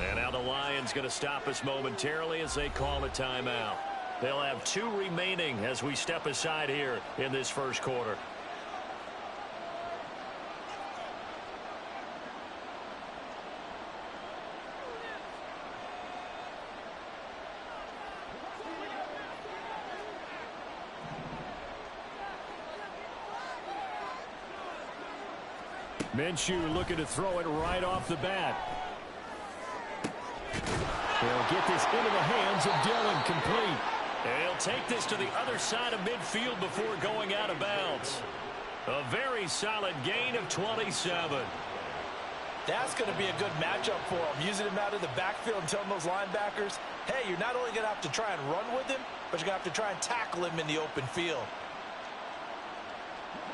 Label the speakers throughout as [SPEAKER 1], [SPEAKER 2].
[SPEAKER 1] And now the Lions going to stop us momentarily as they call a timeout. They'll have 2 remaining as we step aside here in this first quarter. Minshew looking to throw it right off the bat. He'll get this into the hands of Dillon, complete. And he'll take this to the other side of midfield before going out of bounds. A very solid gain of 27.
[SPEAKER 2] That's going to be a good matchup for him. Using him out of the backfield and telling those linebackers, hey, you're not only going to have to try and run with him, but you're going to have to try and tackle him in the open field.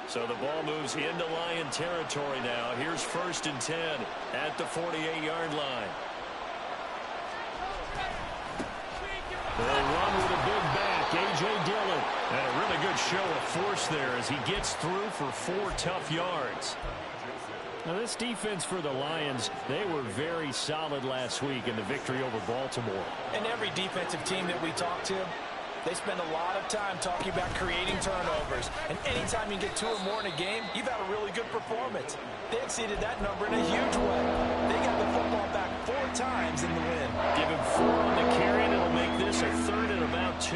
[SPEAKER 1] So the ball moves into Lion territory now. Here's 1st and 10 at the 48-yard line. They'll run with a big back, A.J. Dillon. And a really good show of force there as he gets through for 4 tough yards. Now this defense for the Lions, they were very solid last week in the victory over Baltimore.
[SPEAKER 2] And every defensive team that we talk to, they spend a lot of time talking about creating turnovers. And anytime you get 2 or more in a game, you've had a really good performance. They exceeded that number in a huge way. They got the football back 4 times in the win.
[SPEAKER 1] Give him 4 on the carry, and it'll make this a 3rd and about 2.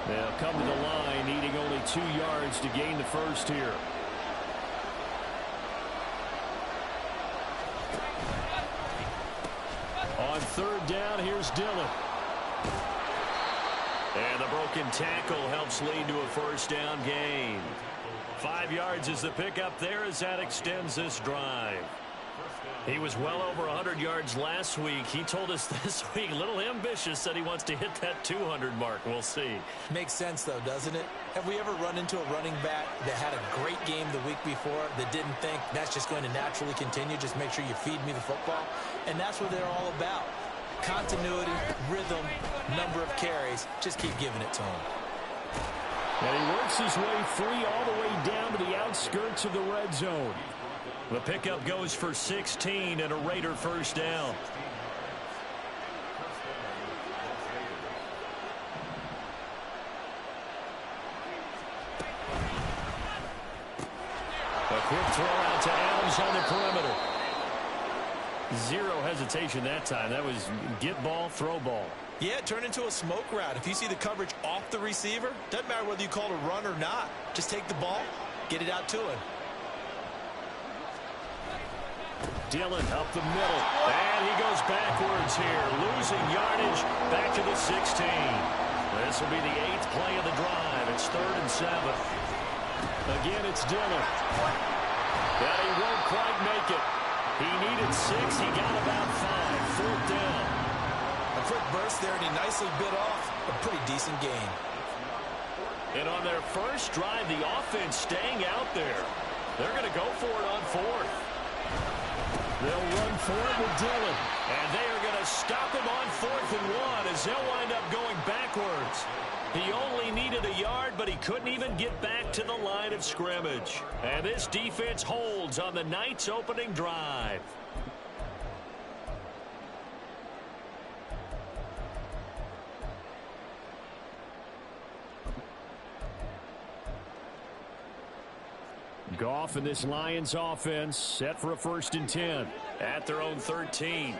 [SPEAKER 1] They'll come to the line, needing only 2 yards to gain the first here. On 3rd down, here's Dillon. And the broken tackle helps lead to a 1st down gain. 5 yards is the pickup there as that extends this drive. He was well over 100 yards last week. He told us this week, a little ambitious, said he wants to hit that 200 mark. We'll see.
[SPEAKER 2] Makes sense, though, doesn't it? Have we ever run into a running back that had a great game the week before that didn't think that's just going to naturally continue? Just make sure you feed me the football. And that's what they're all about. Continuity, rhythm, number of carries. Just keep giving it to him.
[SPEAKER 1] And he works his way free all the way down to the outskirts of the red zone. The pickup goes for 16 and a Raider 1st down. A quick throw out to Adams on the perimeter. 0 hesitation that time. That was get ball, throw ball.
[SPEAKER 2] Yeah, it turned into a smoke route. If you see the coverage off the receiver, doesn't matter whether you call it a run or not. Just take the ball, get it out to him.
[SPEAKER 1] Dillon up the middle, and he goes backwards here, losing yardage back to the 16. This will be the 8th play of the drive. It's 3rd and 7. Again, it's Dillon. But he won't quite make it. He needed 6. He got about 5. 4th down.
[SPEAKER 2] A quick burst there, and he nicely bit off a pretty decent gain.
[SPEAKER 1] And on their first drive, the offense staying out there. They're going to go for it on 4th. They'll run for it with Dillon. And they are going to stop him on 4th and 1 as they'll wind up going backwards. He only needed a yard, but he couldn't even get back to the line of scrimmage. And this defense holds on the night's opening drive. Goff and this Lions offense set for a 1st and 10 at their own 13.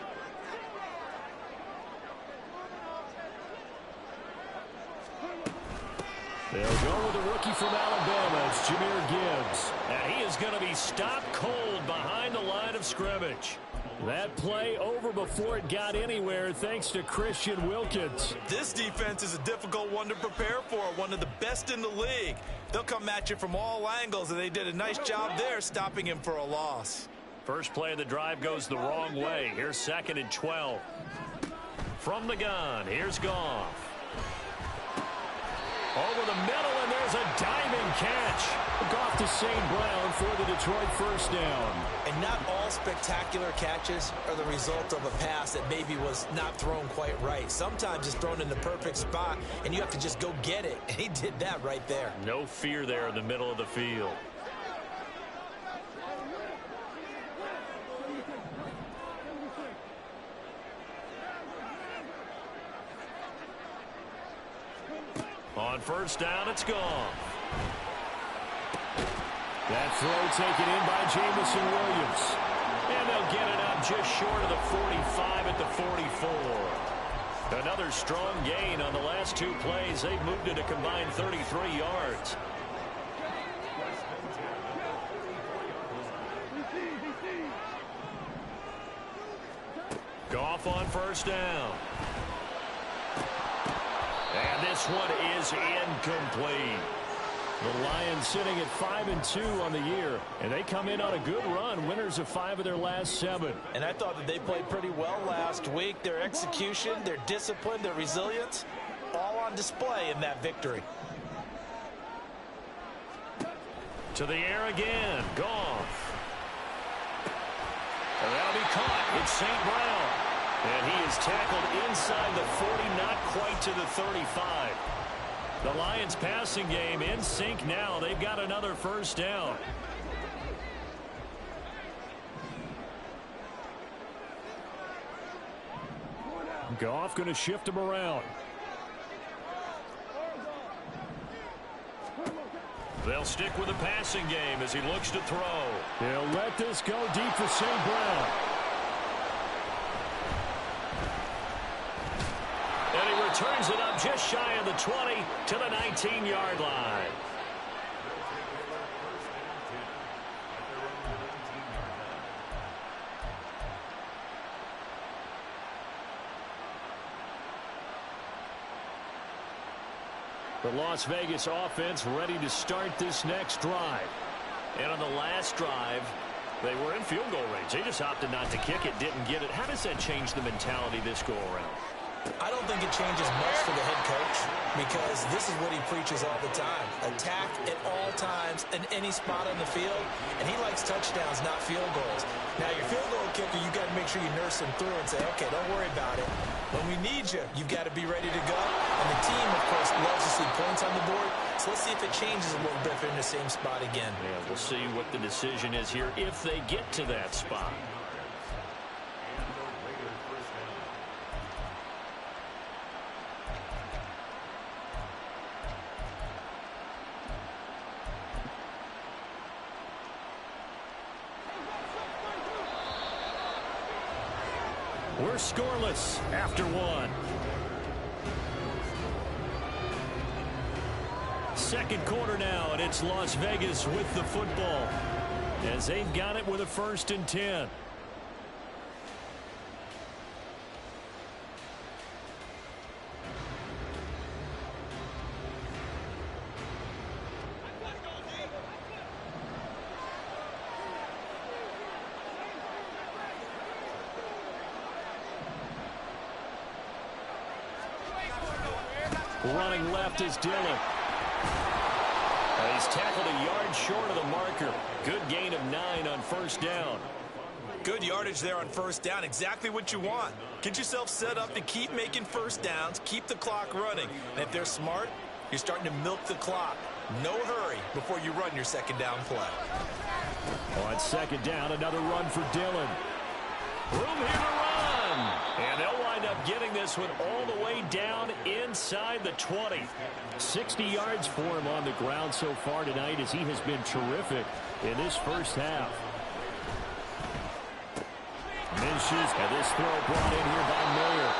[SPEAKER 1] They'll go with a rookie from Alabama. It's Jahmyr Gibbs. And he is going to be stopped cold behind the line of scrimmage. That play over before it got anywhere thanks to Christian Wilkins.
[SPEAKER 2] This defense is a difficult one to prepare for, one of the best in the league. They'll come at you from all angles, and they did a nice job there stopping him for a loss.
[SPEAKER 1] First play of the drive goes the wrong way. Here's 2nd and 12. From the gun, here's Goff. Over the middle, and there's a diamond catch. Goff to St. Brown for the Detroit 1st down.
[SPEAKER 2] And not all spectacular catches are the result of a pass that maybe was not thrown quite right. Sometimes it's thrown in the perfect spot, and you have to just go get it. And he did that right there.
[SPEAKER 1] No fear there in the middle of the field. first down, it's gone. That throw taken in by Jameson Williams. And they'll get it up just short of the 45 at the 44. Another strong gain on the last two plays. They've moved it a combined 33 yards. Goff on first down. And this one is incomplete. The Lions sitting at 5-2 on the year, and they come in on a good run, winners of 5 of their last 7.
[SPEAKER 2] And I thought that they played pretty well last week. Their execution, their discipline, their resilience, all on display in that victory.
[SPEAKER 1] To the air again, Goff. And that'll be caught. It's St. Brown. And he is tackled inside the 40, not quite to the 35. The Lions passing game in sync now. They've got another first down. Goff going to shift him around. They'll stick with the passing game as he looks to throw. He'll let this go deep for St. Brown. And he returns it up just shy of the 20 to the 19-yard line. The Las Vegas offense ready to start this next drive. And on the last drive, they were in field goal range. They just opted not to kick it, didn't get it. How does that change the mentality this go-around?
[SPEAKER 2] I don't think it changes much for the head coach because this is what he preaches all the time. Attack at all times in any spot on the field, and he likes touchdowns, not field goals. Now, your field goal kicker, you got to make sure you nurse him through and say, okay, don't worry about it. When we need you, you've got to be ready to go. And the team, of course, loves to see points on the board. So let's see if it changes a little bit if they're in the same spot again.
[SPEAKER 1] Yeah, we'll see what the decision is here if they get to that spot. We're scoreless after one. Second quarter now, and it's Las Vegas with the football as they've got it with a 1st and 10. Running left is Dillon. He's tackled a yard short of the marker. Good gain of 9 on first down.
[SPEAKER 2] Good yardage there on first down. Exactly what you want. Get yourself set up to keep making first downs, keep the clock running. And if they're smart, you're starting to milk the clock. No hurry before you run your second down play.
[SPEAKER 1] On second down, another run for Dillon. Room here to run. And they'll wind up getting this one all the way down inside the 20. 60 yards for him on the ground so far tonight as he has been terrific in this first half. Minshew, and this throw brought in here by Mayer.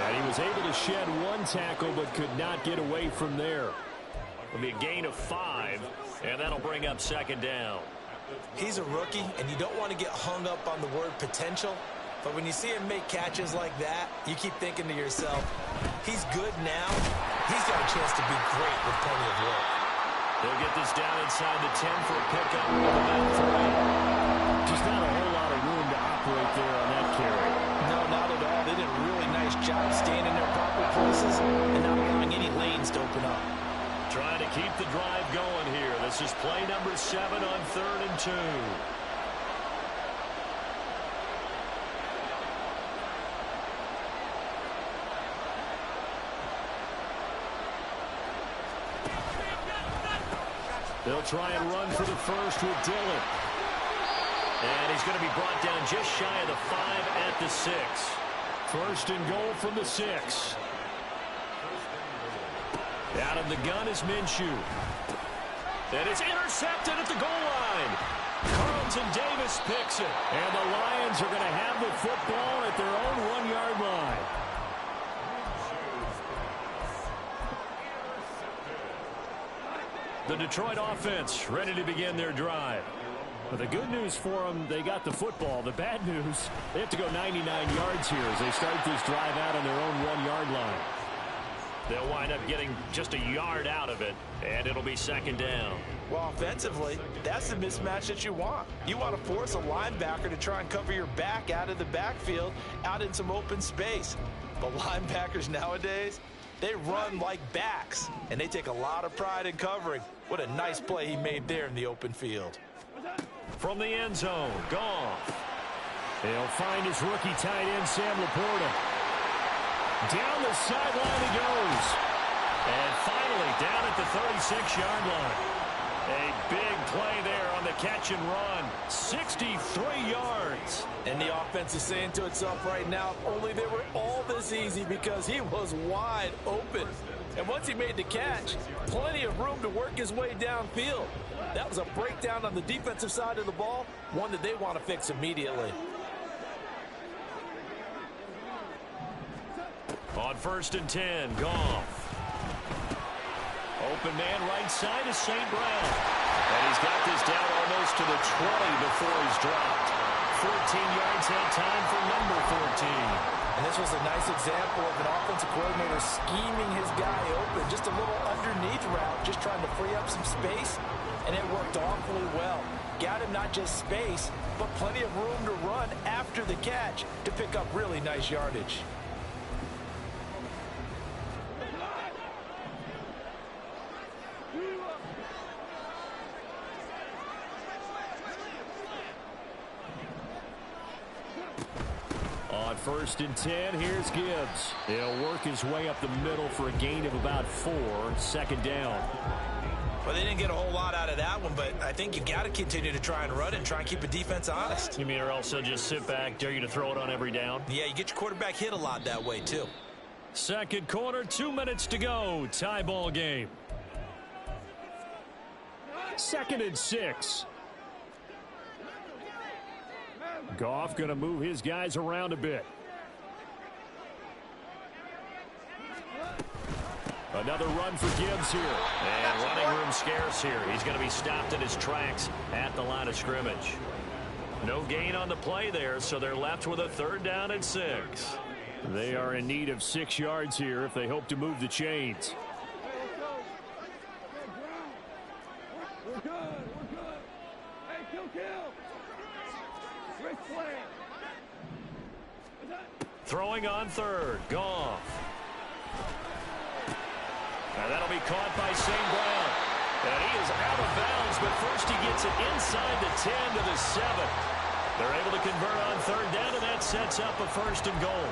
[SPEAKER 1] And he was able to shed one tackle but could not get away from there. It'll be a gain of 5, and that'll bring up second down.
[SPEAKER 2] He's a rookie, and you don't want to get hung up on the word potential. But when you see him make catches like that, you keep thinking to yourself, he's good now. He's got a chance to be great with plenty of work.
[SPEAKER 1] They'll get this down inside the 10 for a pickup of about 3. Just not a whole lot of room to operate there on that carry.
[SPEAKER 2] No, not at all. They did a really nice job staying in their proper places and not allowing any lanes to open up.
[SPEAKER 1] Trying to keep the drive going here. This is play number 7 on 3rd and 2. They'll try and run for the first with Dillon. And he's going to be brought down just shy of the 5 at the 6. 1st and goal from the 6. Out of the gun is Minshew. And it's intercepted at the goal line. Carlton Davis picks it. And the Lions are going to have the football at their own 1-yard line. The Detroit offense ready to begin their drive. But the good news for them, they got the football. The bad news, they have to go 99 yards here as they start this drive out on their own 1-yard line. They'll wind up getting just a yard out of it, and it'll be second down.
[SPEAKER 2] Well, offensively, that's the mismatch that you want. You want to force a linebacker to try and cover your back out of the backfield, out in some open space. But linebackers nowadays, they run like backs, and they take a lot of pride in covering. What a nice play he made there in the open field.
[SPEAKER 1] From the end zone, Goff. He'll find his rookie tight end, Sam Laporta. Down the sideline he goes. And finally down at the 36-yard line. A big play there on the catch and run. 63 yards.
[SPEAKER 2] And the offense is saying to itself right now, only they were all this easy because he was wide open. And once he made the catch, plenty of room to work his way downfield. That was a breakdown on the defensive side of the ball, one that they want to fix immediately.
[SPEAKER 1] On 1st and 10, Goff. Open man right side is St. Brown. And he's got this down almost to the 20 before he's dropped. 14 yards that time for number 14.
[SPEAKER 2] And this was a nice example of an offensive coordinator scheming his guy open. Just a little underneath route, just trying to free up some space. And it worked awfully well. Got him not just space, but plenty of room to run after the catch to pick up really nice yardage.
[SPEAKER 1] On 1st and 10, here's Gibbs. He'll work his way up the middle for a gain of about 4. Second down.
[SPEAKER 2] Well, they didn't get a whole lot out of that one, but I think you got to continue to try and run it and try and keep the defense honest.
[SPEAKER 1] You mean or else they'll just sit back, dare you to throw it on every down?
[SPEAKER 2] Yeah, you get your quarterback hit a lot that way, too.
[SPEAKER 1] Second quarter, 2 minutes to go. Tie ball game. 2nd and 6. Goff going to move his guys around a bit. Another run for Gibbs here. And running room scarce here. He's going to be stopped in his tracks at the line of scrimmage. No gain on the play there, so they're left with a 3rd down and 6. They are in need of 6 yards here if they hope to move the chains.
[SPEAKER 3] We're good. Hey, kill. Great play.
[SPEAKER 1] Throwing on 3rd. Goff. And that'll be caught by St. Brown. And he is out of bounds, but first he gets it inside the 10 to the 7. They're able to convert on 3rd down, and that sets up a 1st and goal.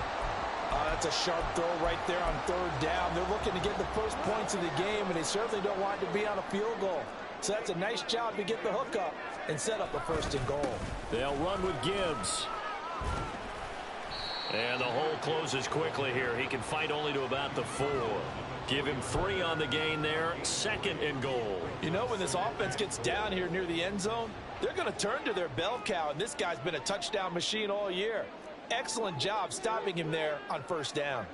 [SPEAKER 2] That's a sharp throw right there on 3rd down. They're looking to get the first points of the game, and they certainly don't want it to be on a field goal. So that's a nice job to get the hook up and set up a 1st and goal.
[SPEAKER 1] They'll run with Gibbs. And the hole closes quickly here. He can fight only to about the 4. Give him 3 on the gain there. 2nd and goal.
[SPEAKER 2] You know, when this offense gets down here near the end zone, they're going to turn to their bell cow, and this guy's been a touchdown machine all year. Excellent job stopping him there on 1st down.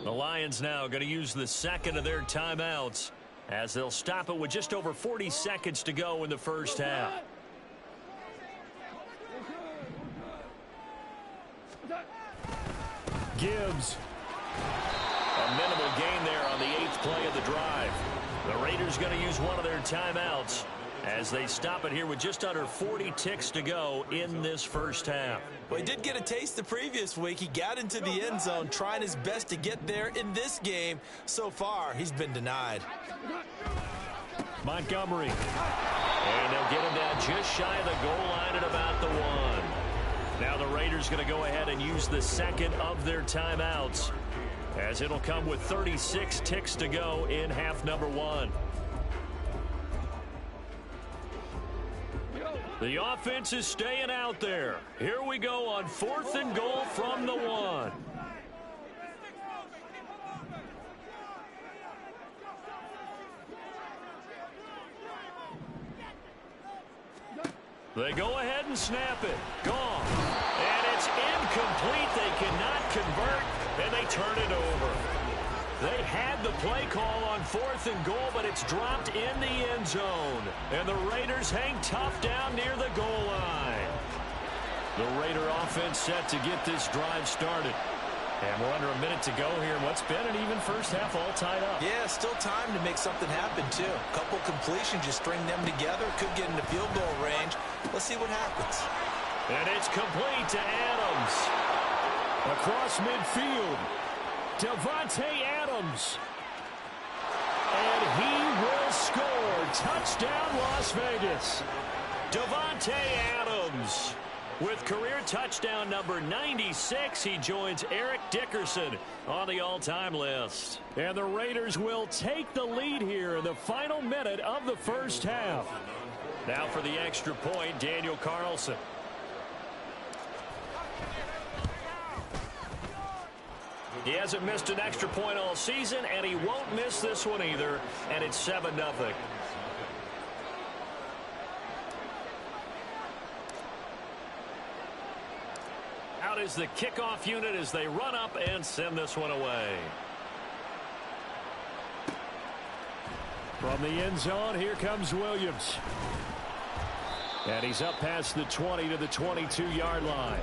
[SPEAKER 1] The Lions now going to use the 2nd of their timeouts as they'll stop it with just over 40 seconds to go in the 1st half. Gibbs. A minimal gain there on the 8th play of the drive. The Raiders going to use one of their timeouts as they stop it here with just under 40 ticks to go in this 1st half.
[SPEAKER 2] Well, he did get a taste the previous week. He got into the end zone trying his best to get there in this game. So far, he's been denied.
[SPEAKER 1] Montgomery. And they'll get him down just shy of the goal line at about the 1. Now the Raiders going to go ahead and use the second of their timeouts, as it'll come with 36 ticks to go in half number one. The offense is staying out there. Here we go on 4th and goal from the 1. They go ahead and snap it. Gone. And it's incomplete. They cannot convert, and they turn it over. They had the play call on 4th and goal, but it's dropped in the end zone. And the Raiders hang tough down near the goal line. The Raider offense set to get this drive started. And we're under a minute to go here. What's been an even first half all tied up.
[SPEAKER 2] Yeah, still time to make something happen, too. A couple completions, just string them together. Could get into field goal range. Let's see what happens.
[SPEAKER 1] And it's complete to Adams. Across midfield. Davante Adams. And he will score. Touchdown, Las Vegas. Davante Adams. With career touchdown number 96, he joins Eric Dickerson on the all-time list. And the Raiders will take the lead here in the final minute of the first half. Now for the extra point, Daniel Carlson. He hasn't missed an extra point all season, and he won't miss this one either, and it's 7-0. Out is the kickoff unit as they run up and send this one away. From the end zone, here comes Williams. And he's up past the 20 to the 22-yard line.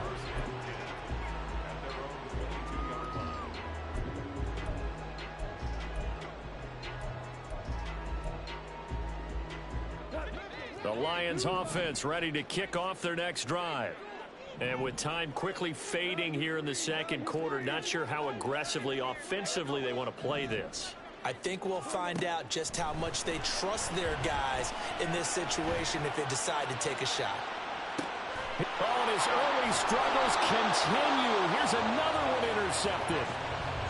[SPEAKER 1] The Lions offense ready to kick off their next drive. And with time quickly fading here in the second quarter, not sure how aggressively, offensively they want to play this.
[SPEAKER 2] I think we'll find out just how much they trust their guys in this situation if they decide to take a shot.
[SPEAKER 1] Oh, and his early struggles continue. Here's another one intercepted.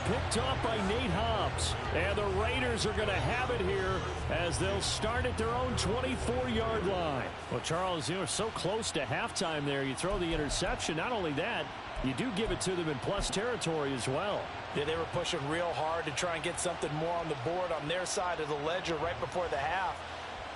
[SPEAKER 1] Picked off by Nate Hobbs. And the Raiders are going to have it here as they'll start at their own 24-yard line. Well, Charles, you know, so close to halftime there. You throw the interception. Not only that, you do give it to them in plus territory as well.
[SPEAKER 2] Yeah, they were pushing real hard to try and get something more on the board on their side of the ledger right before the half.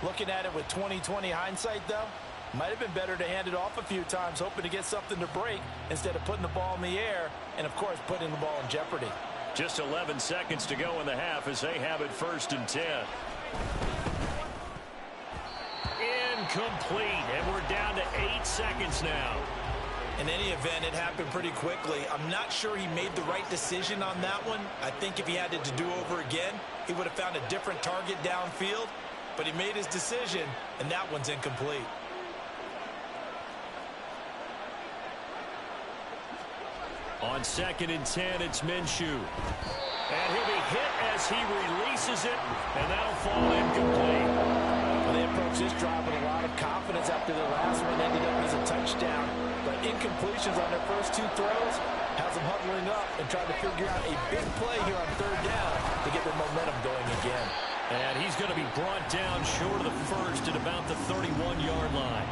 [SPEAKER 2] Looking at it with 20/20 hindsight, though, might have been better to hand it off a few times, hoping to get something to break instead of putting the ball in the air and, of course, putting the ball in jeopardy.
[SPEAKER 1] Just 11 seconds to go in the half as they have it 1st and 10. Incomplete, and we're down to 8 seconds now.
[SPEAKER 2] In any event, it happened pretty quickly. I'm not sure he made the right decision on that one. I think if he had it to do over again, he would have found a different target downfield. But he made his decision, and that one's incomplete.
[SPEAKER 1] On 2nd and 10, it's Minshew. And he'll be hit as he releases it, and that'll fall incomplete.
[SPEAKER 2] Well, they approached this drive with a lot of confidence after the last one ended up as a touchdown. But incompletions on their first 2 throws has them huddling up and trying to figure out a big play here on 3rd down to get their momentum going again.
[SPEAKER 1] And he's going to be brought down short of the first at about the 31-yard line.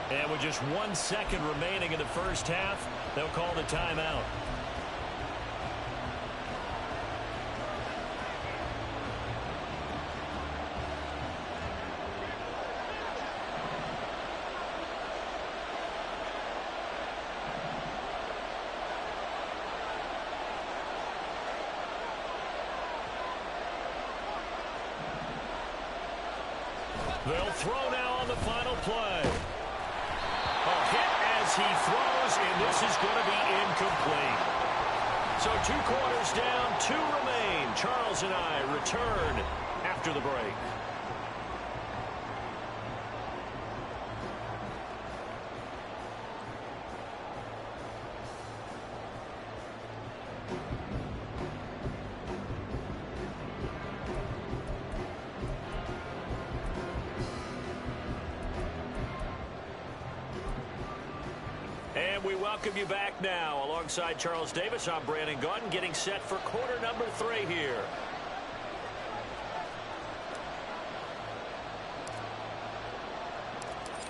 [SPEAKER 1] And with just 1 second remaining in the first half, they'll call the timeout. They'll throw now on the final play. A hit as he throws, and this is going to be incomplete. So 2 quarters down, 2 remain. Charles and I return after the break. And we welcome you back now. Alongside Charles Davis, I'm Brandon Gaudin, getting set for quarter number 3 here.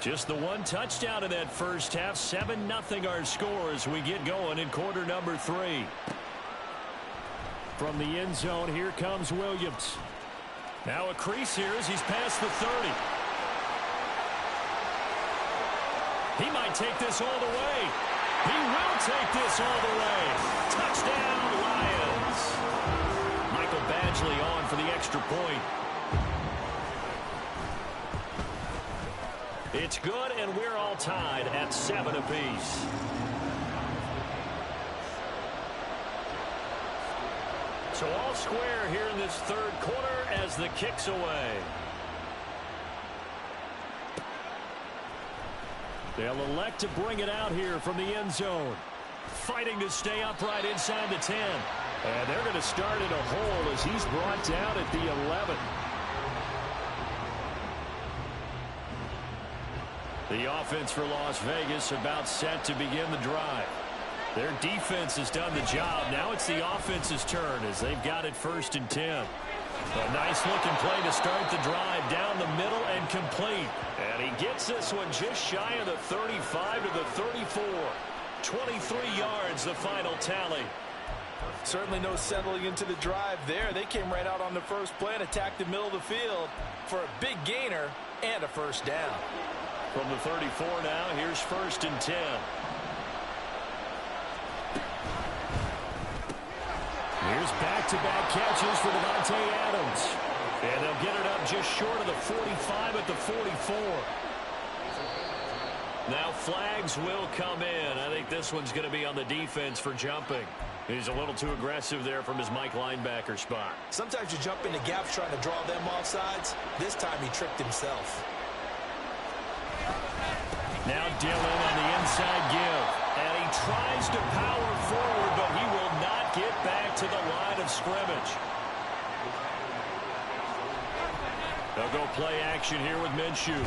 [SPEAKER 1] Just the one touchdown in that first half. 7-0 our score as we get going in quarter number 3. From the end zone, here comes Williams. Now a crease here as he's past the 30. He might take this all the way. He will take this all the way. Touchdown, Lions. Michael Badgley on for the extra point. It's good, and we're all tied at 7 apiece. So all square here in this third quarter as the kick's away. They'll elect to bring it out here from the end zone. Fighting to stay upright inside the 10. And they're going to start in a hole as he's brought down at the 11. The offense for Las Vegas about set to begin the drive. Their defense has done the job. Now it's the offense's turn as they've got it 1st and 10. A nice looking play to start the drive down the middle and complete. And he gets this one just shy of the 35 to the 34. 23 yards the final tally.
[SPEAKER 2] Certainly no settling into the drive there. They came right out on the first play and attacked the middle of the field for a big gainer and a first down.
[SPEAKER 1] From the 34 now, here's 1st and 10. Here's back-to-back catches for Davante Adams. And they'll get it up just short of the 45 at the 44. Now flags will come in. I think this one's going to be on the defense for jumping. He's a little too aggressive there from his Mike linebacker spot.
[SPEAKER 2] Sometimes you jump into gaps trying to draw them off sides. This time he tricked himself.
[SPEAKER 1] Now Dillon on the inside give. And he tries to power forward, but he will not get back to the line of scrimmage. They'll go play action here with Minshew.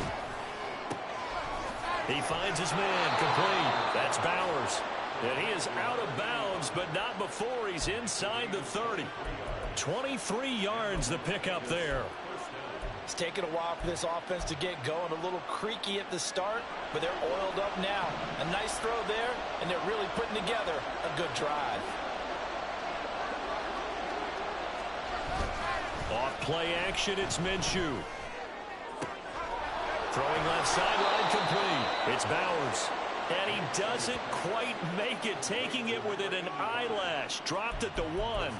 [SPEAKER 1] He finds his man complete. That's Bowers. And he is out of bounds, but not before he's inside the 30. 23 yards the pickup there.
[SPEAKER 2] It's taken a while for this offense to get going. A little creaky at the start, but they're oiled up now. A nice throw there, and they're really putting together a good drive.
[SPEAKER 1] Off play action, it's Minshew. Throwing left sideline complete. It's Bowers. And he doesn't quite make it, taking it within an eyelash. Dropped at the 1.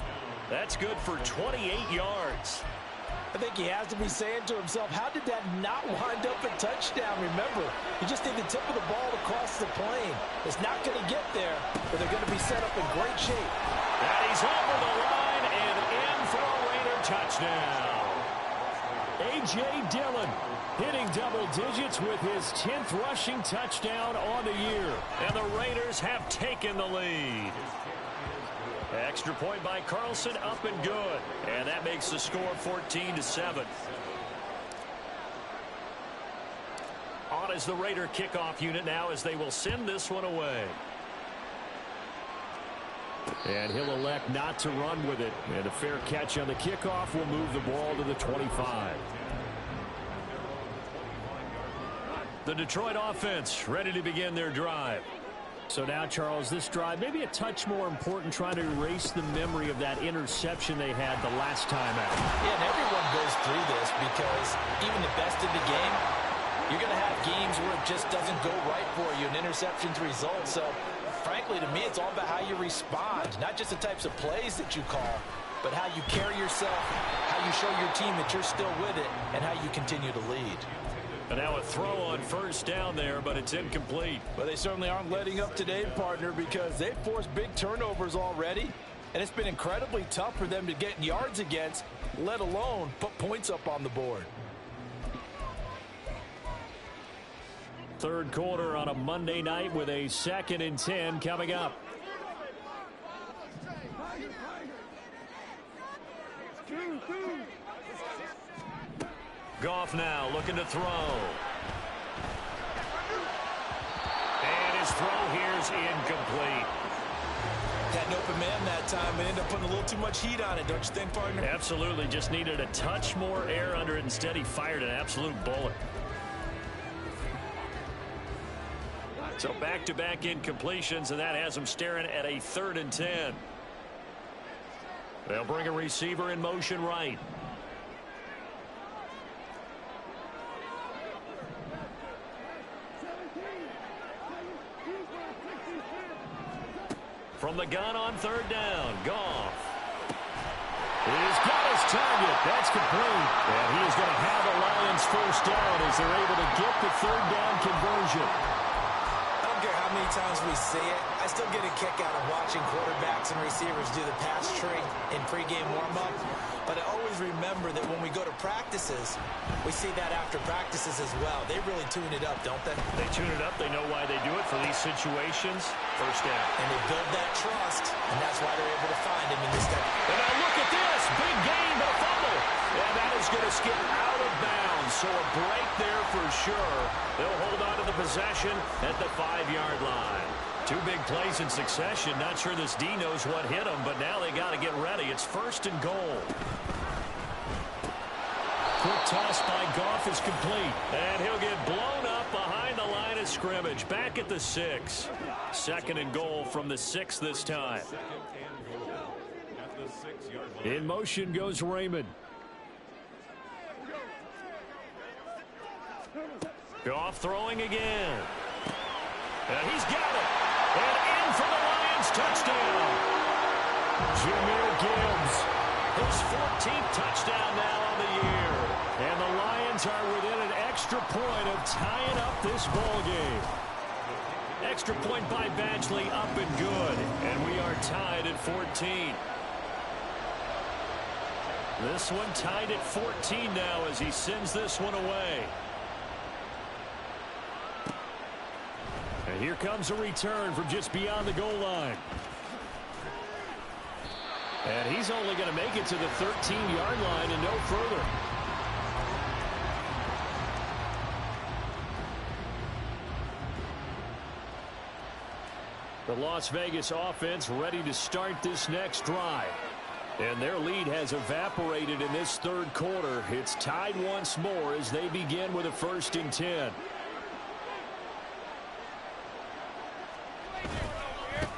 [SPEAKER 1] That's good for 28 yards.
[SPEAKER 2] I think he has to be saying to himself, how did that not wind up a touchdown? Remember, you just need the tip of the ball to cross the plane. It's not going to get there, but they're going to be set up in great shape.
[SPEAKER 1] And he's over the line and in for a Raider touchdown. A.J. Dillon hitting double digits with his 10th rushing touchdown on the year. And the Raiders have taken the lead. Extra point by Carlson, up and good. And that makes the score 14-7. On is the Raider kickoff unit now as they will send this one away. And he'll elect not to run with it. And a fair catch on the kickoff will move the ball to the 25. The Detroit offense ready to begin their drive. So now, Charles, this drive maybe a touch more important, trying to erase the memory of that interception they had the last time out.
[SPEAKER 2] Yeah, and everyone goes through this because even the best of the game, you're going to have games where it just doesn't go right for you, and interceptions result. So, frankly, to me, it's all about how you respond, not just the types of plays that you call, but how you carry yourself, how you show your team that you're still with it, and how you continue to lead.
[SPEAKER 1] And now a throw on first down there, but it's incomplete.
[SPEAKER 2] But they certainly aren't letting up today, partner, because they've forced big turnovers already. And it's been incredibly tough for them to get yards against, let alone put points up on the board.
[SPEAKER 1] Third quarter on a Monday night with a 2nd and 10 coming up. Goff now looking to throw. And his throw here's incomplete.
[SPEAKER 2] Had an open man that time, but ended up putting a little too much heat on it, don't you think, partner?
[SPEAKER 1] Absolutely. Just needed a touch more air under it. Instead, he fired an absolute bullet. So back-to-back incompletions, and that has him staring at a 3rd and 10. They'll bring a receiver in motion right. From the gun on 3rd down, Goff. He's got his target. That's complete. And he is going to have a Lions first down as they're able to get the 3rd down conversion.
[SPEAKER 2] I don't care how many times we see it. I still get a kick out of watching quarterbacks and receivers do the pass tree in pregame warm-up. But I always remember that when we go to practices, we see that after practices as well. They really tune it up, don't they?
[SPEAKER 1] They tune it up. They know why they do it for these situations. First down.
[SPEAKER 2] And they build that trust, and that's why they're able to find him in this type.
[SPEAKER 1] And now look at this. Big gain, but a fumble. And that is going to skip out of bounds. So a break there for sure. They'll hold on to the possession at the 5-yard line. 2 big plays in succession. Not sure this D knows what hit them, but now they got to get ready. It's 1st and goal. Quick toss by Goff is complete. And he'll get blown up behind the line of scrimmage. Back at the 6. 2nd and goal from the 6 this time. In motion goes Raymond. Goff throwing again. And he's got it. And in for the Lions touchdown. Jahmyr Gibbs. His 14th touchdown now on the year. And the Lions are within an extra point of tying up this ball game. Extra point by Badgley, up and good. And we are tied at 14. This one tied at 14 now as he sends this one away. And here comes a return from just beyond the goal line. And he's only going to make it to the 13-yard line and no further. The Las Vegas offense ready to start this next drive. And their lead has evaporated in this 3rd quarter. It's tied once more as they begin with a 1st and 10.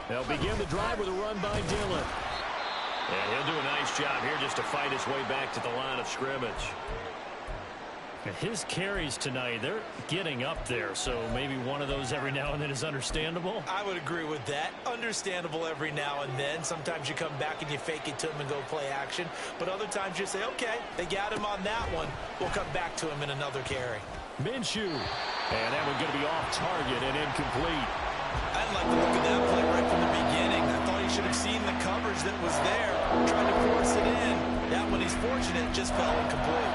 [SPEAKER 1] They'll begin the drive with a run by Dillon. And he'll do a nice job here just to fight his way back to the line of scrimmage. His carries tonight, they're getting up there, so maybe one of those every now and then is understandable.
[SPEAKER 2] I would agree with that. Understandable every now and then. Sometimes you come back and you fake it to him and go play action. But other times you say, okay, they got him on that one. We'll come back to him in another carry.
[SPEAKER 1] Minshew. And that one's going to be off target and incomplete.
[SPEAKER 2] I'd like to look at that play right from the beginning. I thought he should have seen the coverage that was there, tried to force it in. That one, he's fortunate, just fell incomplete.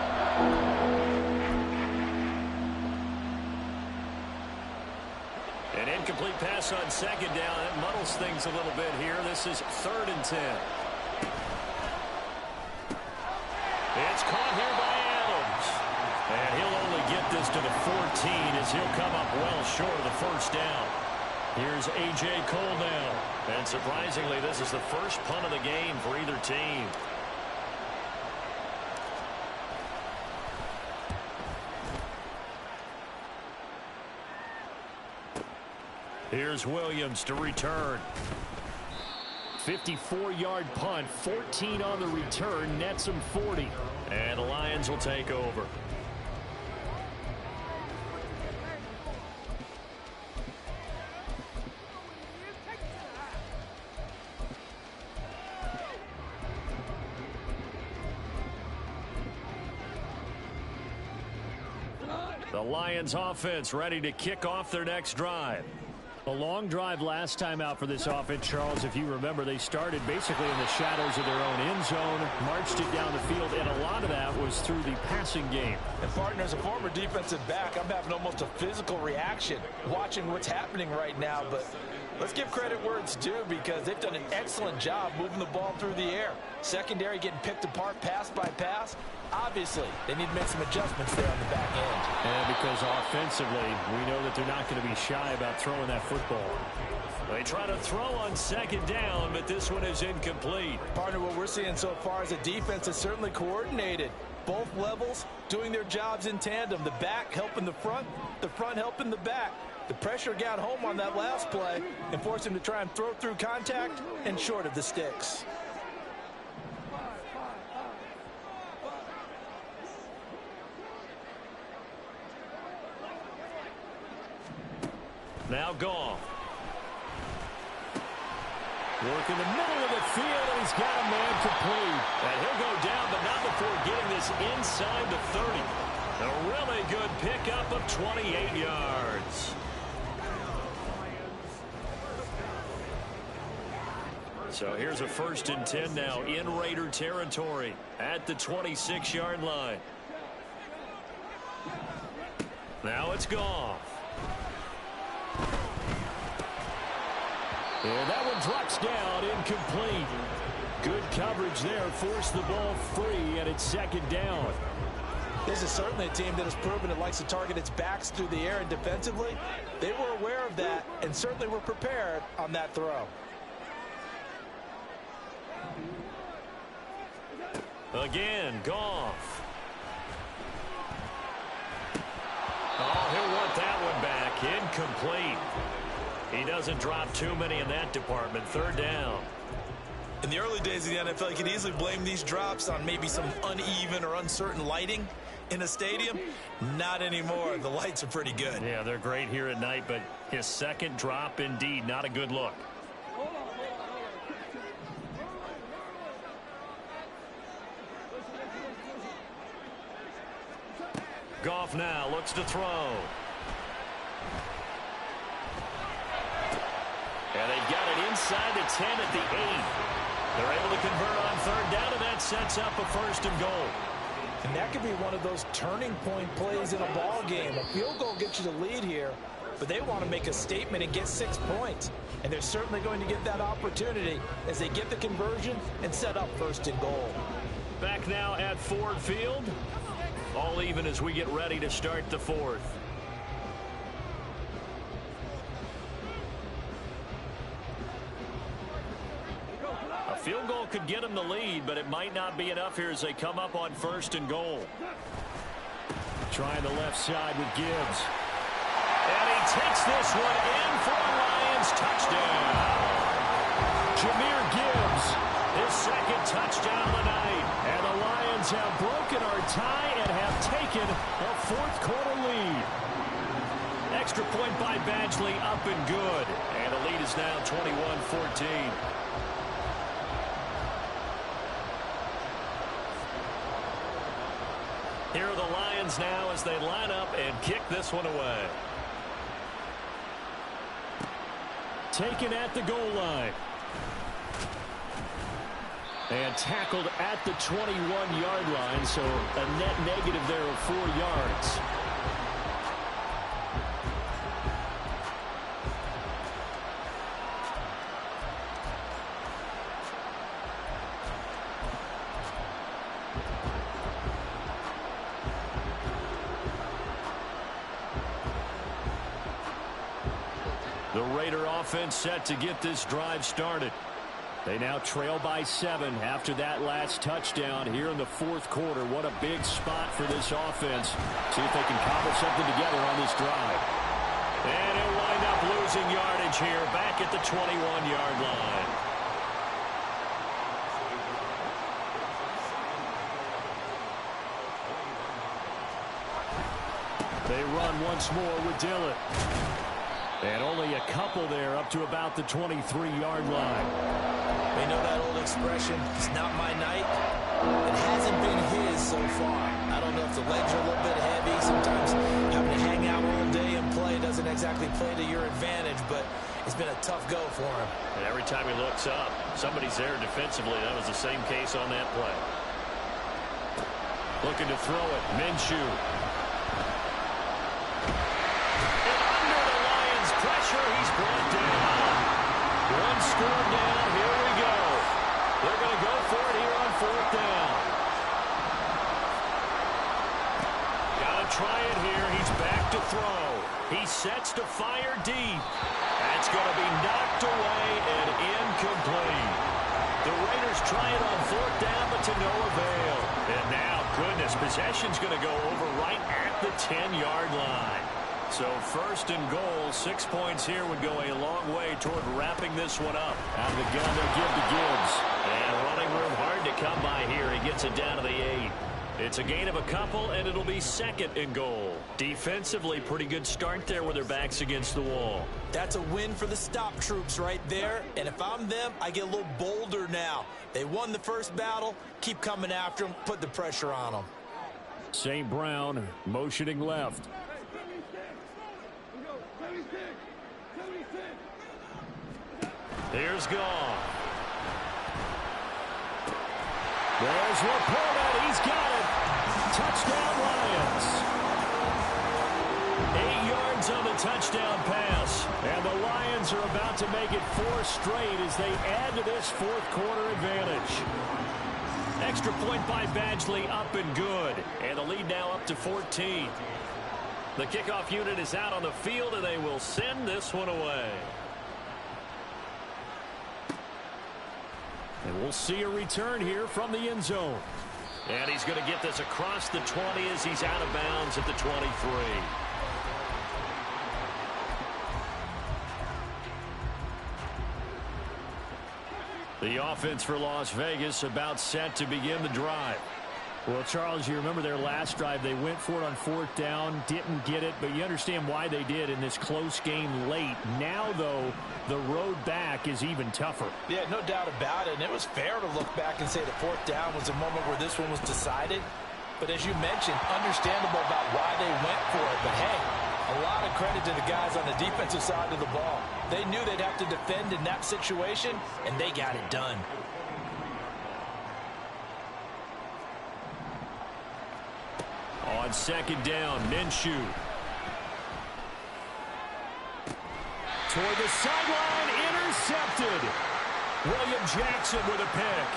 [SPEAKER 1] An incomplete pass on 2nd down. That muddles things a little bit here. This is 3rd and 10. It's caught here by Adams. And he'll only get this to the 14 as he'll come up well short of the 1st down. Here's A.J. Cole now. And surprisingly, this is the first punt of the game for either team. Here's Williams to return. 54-yard punt, 14 on the return, nets him 40. And the Lions will take over. The Lions offense ready to kick off their next drive. A long drive last time out for this offense, Charles. If you remember, they started basically in the shadows of their own end zone, marched it down the field, and a lot of that was through the passing game.
[SPEAKER 2] And, partner, as a former defensive back, I'm having almost a physical reaction watching what's happening right now. But Let's give credit where it's due because they've done an excellent job moving the ball through the air. Secondary getting picked apart pass by pass. Obviously, they need to make some adjustments there on the back end.
[SPEAKER 1] And because offensively, we know that they're not going to be shy about throwing that football. They try to throw on second down, but this one is incomplete.
[SPEAKER 2] Partner, what we're seeing so far is a defense is certainly coordinated. Both levels doing their jobs in tandem. The back helping the front helping the back. The pressure got home on that last play and forced him to try and throw through contact and short of the sticks.
[SPEAKER 1] Now Goff. Work in the middle of the field, and he's got a man complete. And he'll go down, but not before getting this inside the 30. A really good pickup of 28 yards. So here's a 1st and 10 now in Raider territory at the 26-yard line. Now it's Goff. And that one drops down, incomplete. Good coverage there, forced the ball free, and it's 2nd down.
[SPEAKER 2] This is certainly a team that has proven it likes to target its backs through the air and defensively. They were aware of that and certainly were prepared on that throw.
[SPEAKER 1] Again, Goff. Oh, he'll want that one back. Incomplete. He doesn't drop too many in that department. 3rd down.
[SPEAKER 2] In the early days of the NFL, you could easily blame these drops on maybe some uneven or uncertain lighting in a stadium. Not anymore. The lights are pretty good.
[SPEAKER 1] Yeah, they're great here at night, but his 2nd drop, indeed, not a good look. Goff now looks to throw. And they've got it inside the 10 at the 8. They're able to convert on 3rd down, and that sets up a 1st and goal.
[SPEAKER 2] And that could be one of those turning point plays in a ball game. A field goal gets you the lead here, but they want to make a statement and get 6 points. And they're certainly going to get that opportunity as they get the conversion and set up 1st and goal.
[SPEAKER 1] Back now at Ford Field. All even as we get ready to start the 4th. A field goal could get them the lead, but it might not be enough here as they come up on 1st and goal. Trying the left side with Gibbs. And he takes this one in for a Lions touchdown. Jahmyr Gibbs, his 2nd touchdown of the night. And the Lions have broken our tie and have taken a 4th quarter lead. Extra point by Badgley, up and good. And the lead is now 21-14. Here are the Lions now as they line up and kick this one away. Taken at the goal line. And tackled at the 21-yard line, so a net negative there of 4 yards. The Raider offense set to get this drive started. They now trail by 7 after that last touchdown here in the 4th quarter. What a big spot for this offense. See if they can cobble something together on this drive. And he'll wind up losing yardage here back at the 21-yard line. They run once more with Dillon. And only a couple there up to about the 23-yard line.
[SPEAKER 2] They know that old expression, it's not my night. It hasn't been his so far. I don't know if the legs are a little bit heavy. Sometimes having to hang out all day and play doesn't exactly play to your advantage, but it's been a tough go for him.
[SPEAKER 1] And every time he looks up, somebody's there defensively. That was the same case on that play. Looking to throw it, Minshew. Pressure, he's brought down. four down. Here we go. They're going to go for it here on fourth down. Got to try it here. He's back to throw. He sets to fire deep. That's going to be knocked away and incomplete. The Raiders try it on fourth down, but to no avail. And now, goodness, possession's going to go over right at the 10-yard line. So first and goal, 6 points here would go a long way toward wrapping this one up. Out of the gun, they'll give to Gibbs. And running room hard to come by here. He gets it down to the 8. It's a gain of a couple, and it'll be second and goal. Defensively, pretty good start there with their backs against the wall.
[SPEAKER 2] That's a win for the stop troops right there. And if I'm them, I get a little bolder now. They won the first battle. Keep coming after them. Put the pressure on them.
[SPEAKER 1] St. Brown motioning left.
[SPEAKER 3] 76.
[SPEAKER 1] Here's Goff. There's Laporta. He's got it. Touchdown, Lions. 8 yards on the touchdown pass. And the Lions are about to make it 4 straight as they add to this fourth quarter advantage. Extra point by Badgley, up and good. And the lead now up to 14. The kickoff unit is out on the field, and they will send this one away. And we'll see a return here from the end zone. And he's going to get this across the 20 as he's out of bounds at the 23. The offense for Las Vegas about set to begin the drive. Well, Charles, you remember their last drive. They went for it on fourth down, didn't get it, but you understand why they did in this close game late. Now, though, the road back is even tougher.
[SPEAKER 2] Yeah, no doubt about it. And it was fair to look back and say the fourth down was a moment where this one was decided. But as you mentioned, understandable about why they went for it. But, hey, a lot of credit to the guys on the defensive side of the ball. They knew they'd have to defend in that situation, and they got it done.
[SPEAKER 1] On second down, Minshew. Toward the sideline, intercepted. William Jackson with a pick.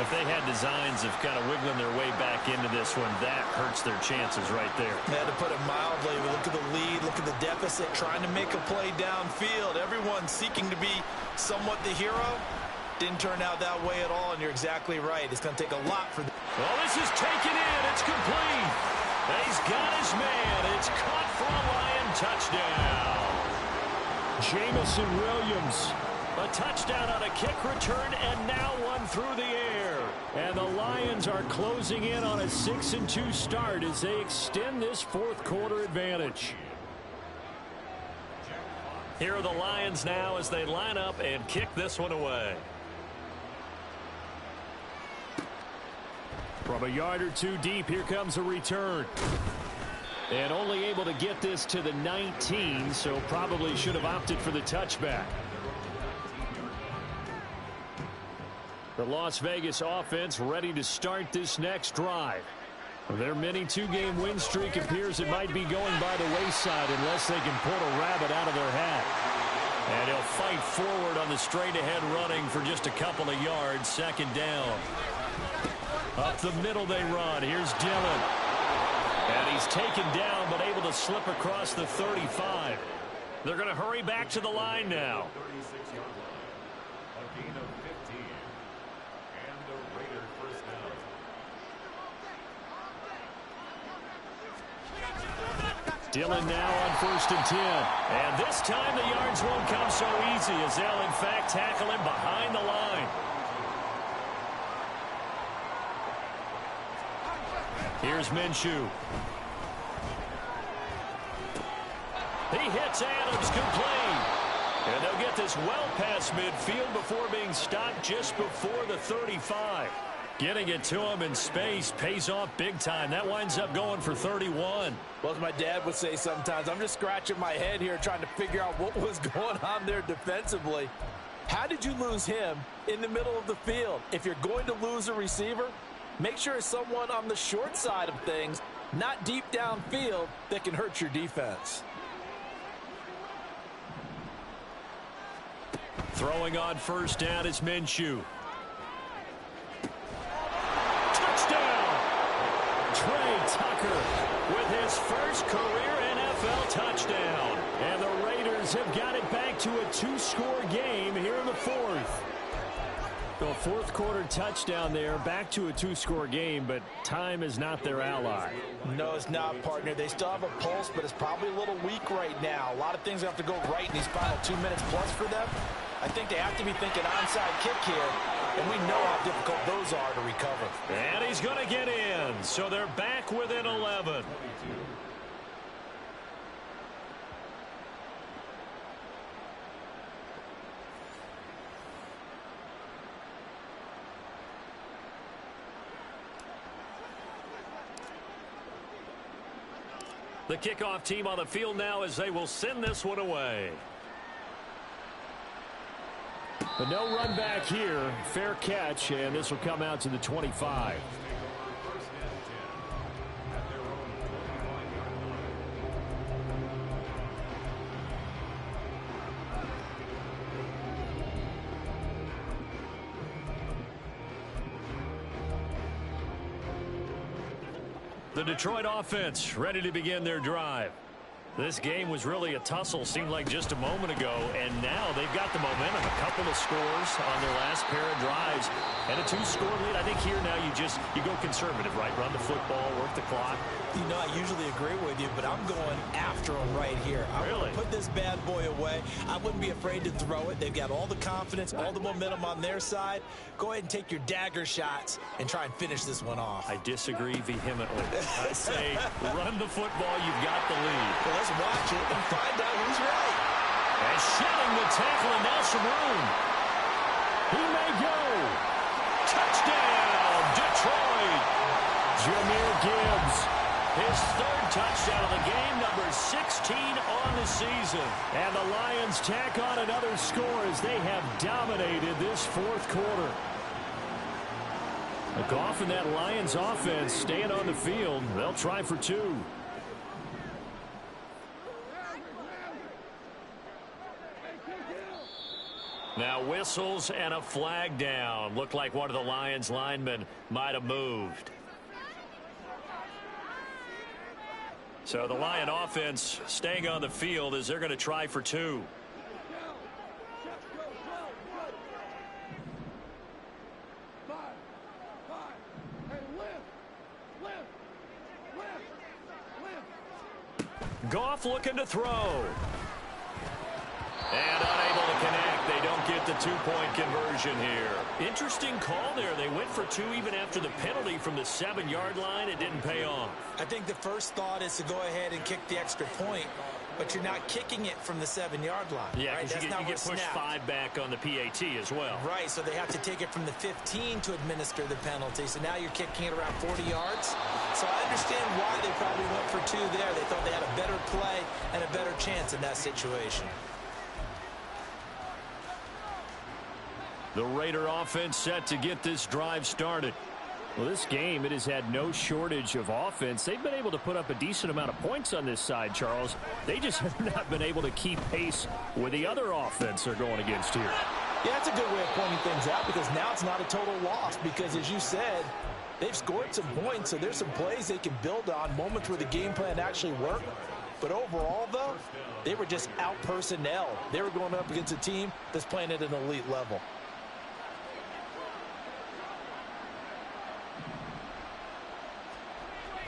[SPEAKER 1] If they had designs of kind of wiggling their way back into this one, that hurts their chances right there.
[SPEAKER 2] Yeah, to put it mildly, look at the lead, look at the deficit, trying to make a play downfield. Everyone seeking to be somewhat the hero. Didn't turn out that way at all, and you're exactly right. It's going to take a lot for them.
[SPEAKER 1] Well, this is taken in. It's complete. He's got his man. It's caught for a Lion touchdown. Jamison Williams. A touchdown on a kick return, and now one through the air. And the Lions are closing in on a 6-2 start as they extend this fourth quarter advantage. Here are the Lions now as they line up and kick this one away. From a yard or two deep, here comes a return. And only able to get this to the 19, so probably should have opted for the touchback. The Las Vegas offense ready to start this next drive. Their mini 2-game win streak appears it might be going by the wayside unless they can pull a rabbit out of their hat. And he'll fight forward on the straight-ahead running for just a couple of yards. Second down. Up the middle they run. Here's Dillon. And he's taken down but able to slip across the 35. They're going to hurry back to the line now. Dillon now on 1st and 10. And this time the yards won't come so easy as they'll in fact tackle him behind the line. Here's Minshew. He hits Adams complete. And they'll get this well past midfield before being stopped just before the 35. Getting it to him in space pays off big time. That winds up going for 31.
[SPEAKER 2] Well, as my dad would say sometimes, I'm just scratching my head here trying to figure out what was going on there defensively. How did you lose him in the middle of the field? If you're going to lose a receiver, make sure it's someone on the short side of things, not deep downfield, that can hurt your defense.
[SPEAKER 1] Throwing on first down is Minshew. Touchdown! Trey Tucker with his first career NFL touchdown. And the Raiders have got it back to a 2-score game here in the fourth. So a fourth-quarter touchdown there, back to a 2-score game, but time is not their ally.
[SPEAKER 2] No, it's not, partner. They still have a pulse, but it's probably a little weak right now. A lot of things have to go right in these final 2 minutes plus for them. I think they have to be thinking onside kick here, and we know how difficult those are to recover.
[SPEAKER 1] And he's going to get in, so they're back within 11. The kickoff team on the field now as they will send this one away. But no run back here. Fair catch, and this will come out to the 25. The Detroit offense ready to begin their drive. This game was really a tussle, seemed like just a moment ago, and now they've got the momentum. A couple of scores on their last pair of drives, and a 2-score lead. I think here now you go conservative, right? Run the football, work the clock.
[SPEAKER 2] You know, I usually agree with you, but I'm going after them right here. I
[SPEAKER 1] really
[SPEAKER 2] put this bad boy away. I wouldn't be afraid to throw it. They've got all the confidence, all the momentum on their side. Go ahead and take your dagger shots and try and finish this one off.
[SPEAKER 1] I disagree vehemently. I say run the football. You've got the lead.
[SPEAKER 2] Well, let's watch it and find out who's right.
[SPEAKER 1] And shedding the tackle, and now some room. He may go. Touchdown, Detroit. Jahmyr Gibbs. His third touchdown of the game, number 16 on the season. And the Lions tack on another score as they have dominated this fourth quarter. The Goff and that Lions offense staying on the field. They'll try for 2. Now whistles and a flag down. Looked like one of the Lions linemen might have moved. So the Lion offense staying on the field as they're going to try for 2. Goff looking to throw. And unable to connect. They don't get the 2-point conversion here. Interesting call there. They went for 2 even after the penalty from the 7-yard line. It didn't pay off.
[SPEAKER 2] I think the first thought is to go ahead and kick the extra point, but you're not kicking it from the 7-yard line.
[SPEAKER 1] Yeah,
[SPEAKER 2] right?
[SPEAKER 1] because you get pushed 5 back on the PAT as well.
[SPEAKER 2] Right, so they have to take it from the 15 to administer the penalty. So now you're kicking it around 40 yards. So I understand why they probably went for 2 there. They thought they had a better play and a better chance in that situation.
[SPEAKER 1] The Raider offense set to get this drive started. Well, this game, it has had no shortage of offense. They've been able to put up a decent amount of points on this side, Charles. They just have not been able to keep pace with the other offense they're going against here.
[SPEAKER 2] Yeah, that's a good way of pointing things out, because now it's not a total loss, because as you said, they've scored some points, so there's some plays they can build on, moments where the game plan actually worked. But overall, though, they were just out personnel. They were going up against a team that's playing at an elite level.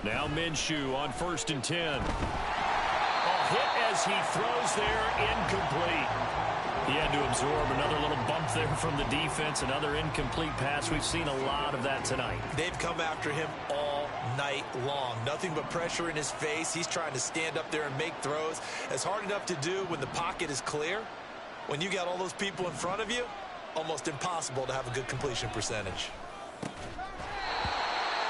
[SPEAKER 1] Now Minshew on 1st and 10. A hit as he throws there, incomplete. He had to absorb another little bump there from the defense, another incomplete pass. We've seen a lot of that tonight.
[SPEAKER 2] They've come after him all night long. Nothing but pressure in his face. He's trying to stand up there and make throws. It's hard enough to do when the pocket is clear. When you got all those people in front of you, almost impossible to have a good completion percentage.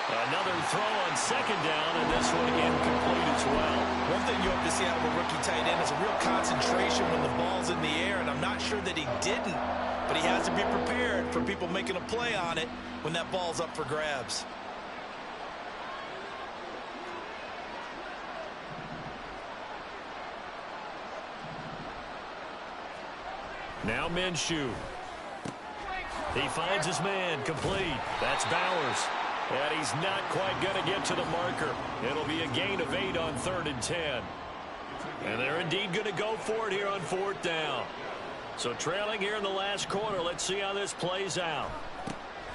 [SPEAKER 1] Another throw on 2nd down, and this one incomplete as well.
[SPEAKER 2] One thing you hope to see out of a rookie tight end is a real concentration when the ball's in the air, and I'm not sure that he didn't, but he has to be prepared for people making a play on it when that ball's up for grabs.
[SPEAKER 1] Now Minshew. He finds his man, complete. That's Bowers. And he's not quite going to get to the marker. It'll be a gain of 8 on 3rd and 10. And they're indeed going to go for it here on 4th down. So trailing here in the last quarter, let's see how this plays out.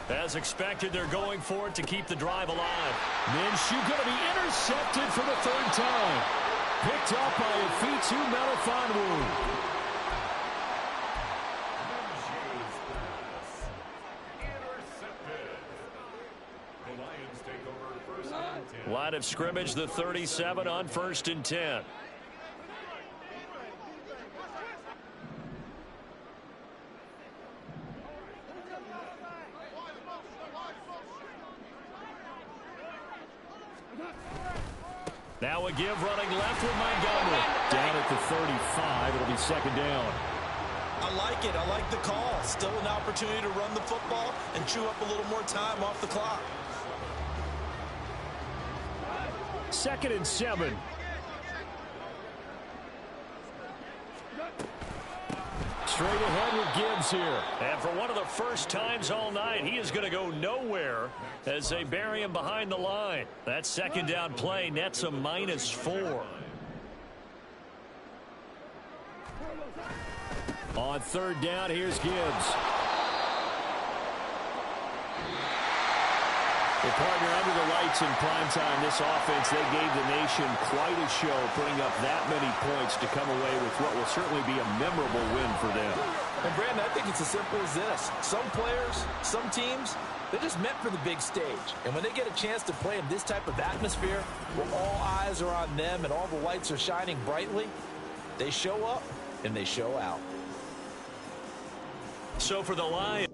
[SPEAKER 1] As expected, they're going for it to keep the drive alive.
[SPEAKER 4] Minshew going to be intercepted for the 3rd time. Picked up by a Fitu Melifonwu.
[SPEAKER 1] Line of scrimmage, the 37 on 1st and 10. Now a give running left with Montgomery.
[SPEAKER 4] Down at the 35, it'll be 2nd down.
[SPEAKER 2] I like it. I like the call. Still an opportunity to run the football and chew up a little more time off the clock.
[SPEAKER 1] 2nd and 7.
[SPEAKER 4] Straight ahead with Gibbs here.
[SPEAKER 1] And for one of the first times all night, he is going to go nowhere as they bury him behind the line. That 2nd down play nets a -4.
[SPEAKER 4] On 3rd down, here's Gibbs.
[SPEAKER 1] Well, partner, under the lights in primetime, this offense, they gave the nation quite a show, putting up that many points to come away with what will certainly be a memorable win for them.
[SPEAKER 2] And, Brandon, I think it's as simple as this. Some players, some teams, they're just meant for the big stage. And when they get a chance to play in this type of atmosphere, where all eyes are on them and all the lights are shining brightly, they show up and they show out.
[SPEAKER 1] So for the Lions,